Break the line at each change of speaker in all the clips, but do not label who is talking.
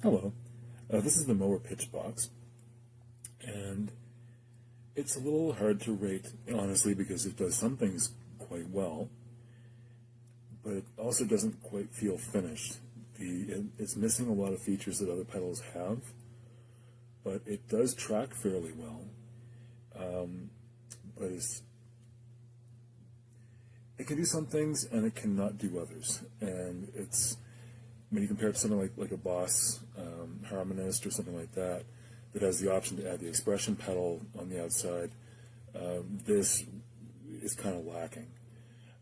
Hello, this is the MOOER pitch box, and it's a little hard to rate, honestly, because it does some things quite well, but it also doesn't quite feel finished. It's missing a lot of features that other pedals have, but it does track fairly well, but it can do some things and it cannot do others, and when you compare it to something like a Boss Harmonist or something like that, that has the option to add the expression pedal on the outside, this is kind of lacking.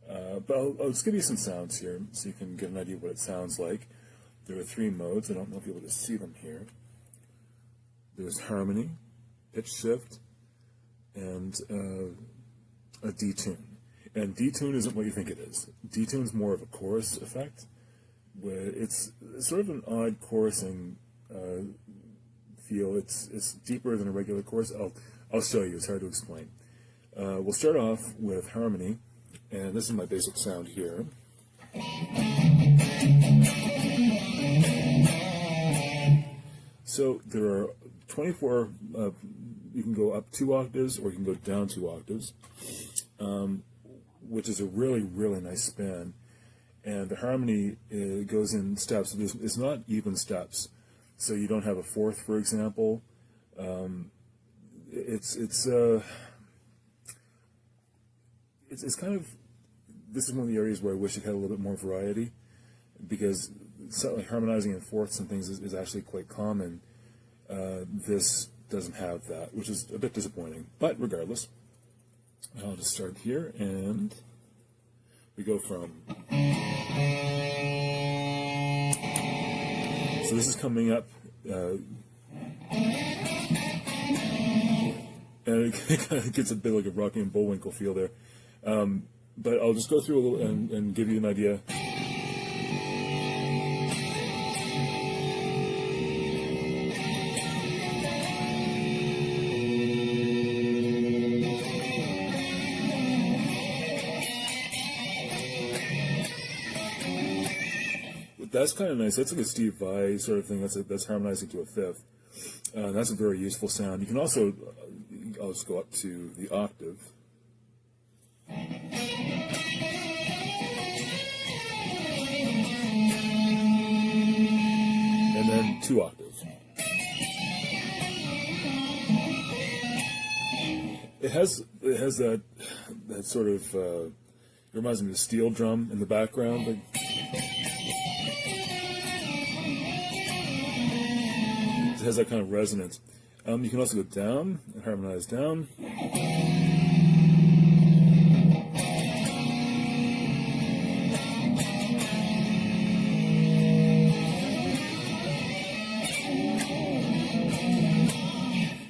But I'll just give you some sounds here so you can get an idea of what it sounds like. There are 3 modes. I don't know if you'll be able to see them here. There's harmony, pitch shift, and a detune. And detune isn't what you think it is. Detune's more of a chorus effect, where it's sort of an odd chorusing feel. It's deeper than a regular chorus. I'll show you. It's hard to explain. We'll start off with harmony, and this is my basic sound here. So there are 24. You can go up 2 octaves, or you can go down 2 octaves, which is a really, really nice span. And the harmony goes in steps. It's not even steps, so you don't have a 4th, for example. It's kind of, this is one of the areas where I wish it had a little bit more variety, because like harmonizing in 4ths and things is actually quite common. This doesn't have that, which is a bit disappointing. But regardless, I'll just start here, and we go from. So this is coming up, and it kind of gets a bit like a Rocky and Bullwinkle feel there. But I'll just go through a little and give you an idea. That's kind of nice. That's like a Steve Vai sort of thing. That's harmonizing to a 5th. That's a very useful sound. You can also, I'll just go up to the octave. And then 2 octaves. It has that sort of, it reminds me of a steel drum in the background. Like, it has that kind of resonance. You can also go down and harmonize down.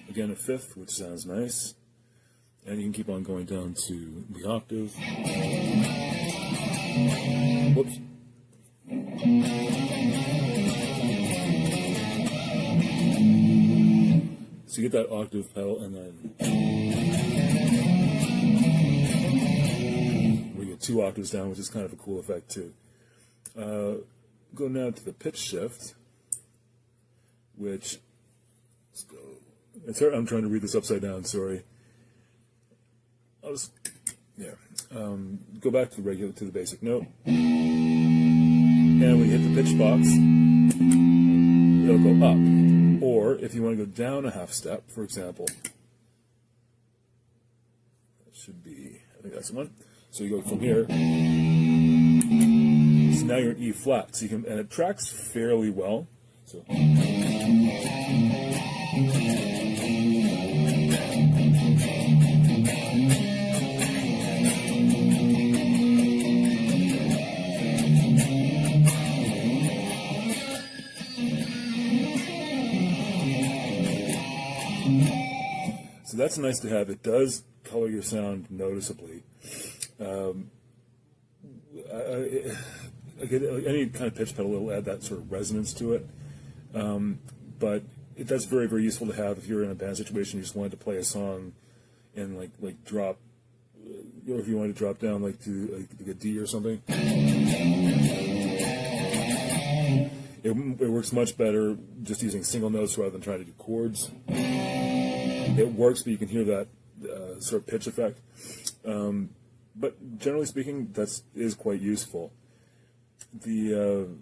Again, a 5th, which sounds nice. And you can keep on going down to the octave. Whoops. So you get that octave pedal, and then we get 2 octaves down, which is kind of a cool effect too. Go now to the pitch shift, which, let's go. I'm trying to read this upside down. Sorry. Go back to the basic note, and we hit the pitch box. It'll go up. Or if you want to go down a half step, for example, that should be, I think that's the one. So you go from here. So now you're in E flat. So you can, and it tracks fairly well. So. So that's nice to have. It does color your sound noticeably. Any kind of pitch pedal will add that sort of resonance to it. But that's very, very useful to have if you're in a band situation. You just wanted to play a song and like drop, or if you wanted to drop down like to like a D or something. It works much better just using single notes rather than trying to do chords. It works, but you can hear that sort of pitch effect. But generally speaking, that is quite useful. You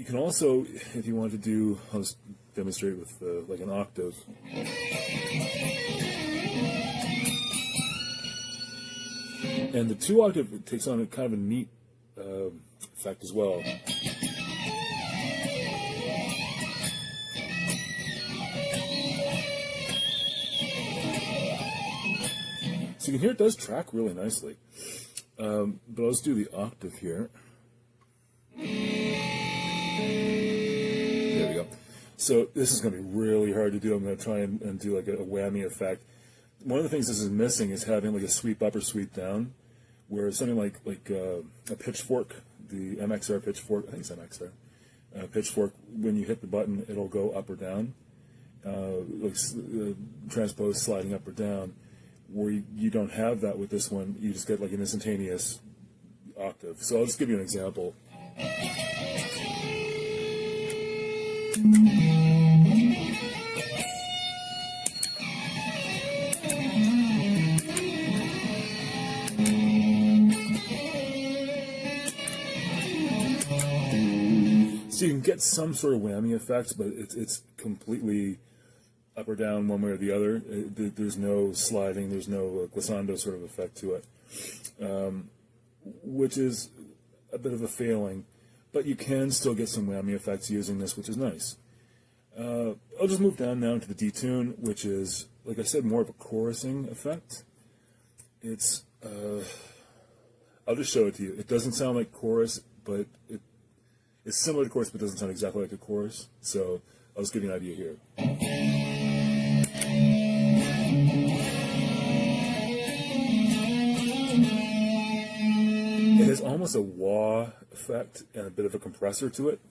can also, if you want to do, I'll just demonstrate with like an octave. And the 2 octave takes on a kind of a neat effect as well. So you can hear it does track really nicely. But let's do the octave here. There we go. So this is going to be really hard to do. I'm going to try and do like a whammy effect. One of the things this is missing is having like a sweep up or sweep down, where something like a pitchfork, the MXR pitchfork, I think it's MXR, pitchfork, when you hit the button, it'll go up or down, like transpose sliding up or down. Where you don't have that with this one, you just get like an instantaneous octave. So I'll just give you an example. So you can get some sort of whammy effects, but it's completely up or down one way or the other. There's no sliding, there's no glissando sort of effect to it, which is a bit of a failing, but you can still get some whammy effects using this, which is nice. I'll just move down now to the Detune, which is, like I said, more of a chorusing effect. It's, I'll just show it to you. It doesn't sound like chorus, but it's similar to chorus, but doesn't sound exactly like a chorus. So I'll just give you an idea here. It has almost a wah effect and a bit of a compressor to it.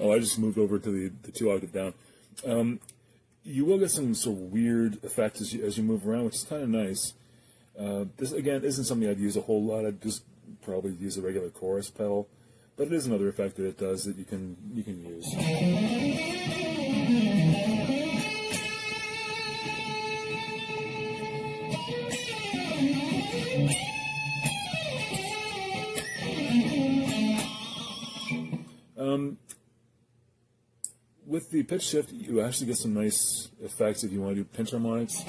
I just moved over to the 2 octave down. You will get some sort of weird effects as you move around, which is kind of nice. This, again, isn't something I'd use a whole lot. I'd just probably use a regular chorus pedal. But it is another effect that it does that you can use. With the pitch shift, you actually get some nice effects if you want to do pinch harmonics.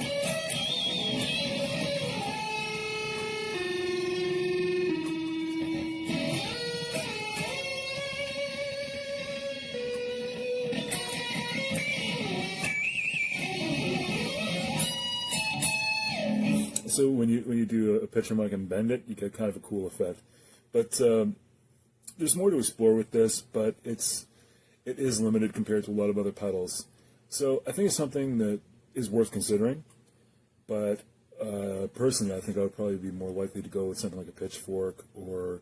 So when you do a pitch harmonic and bend it, you get kind of a cool effect. But there's more to explore with this, but it is limited compared to a lot of other pedals. So I think it's something that is worth considering, but personally I think I would probably be more likely to go with something like a pitchfork, or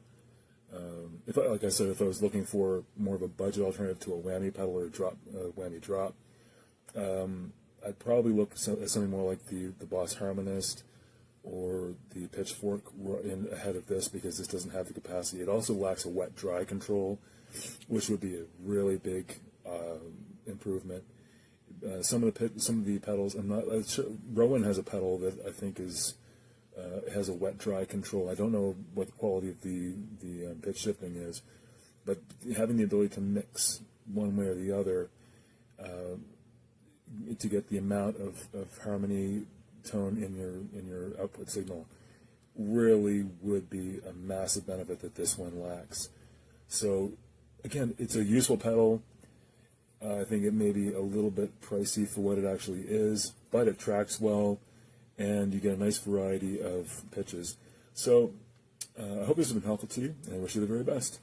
like I said, if I was looking for more of a budget alternative to a whammy pedal or a whammy drop, I'd probably look at something more like the Boss Harmonist or the pitchfork ahead of this, because this doesn't have the capacity. It also lacks a wet-dry control, which would be a really big improvement. Some of the pedals, I'm not sure. Rowan has a pedal that I think has a wet-dry control. I don't know what the quality of the pitch shifting is, but having the ability to mix one way or the other to get the amount of harmony tone in your output signal really would be a massive benefit that this one lacks. So again, it's a useful pedal. I think it may be a little bit pricey for what it actually is, but it tracks well, and you get a nice variety of pitches. So I hope this has been helpful to you, and I wish you the very best.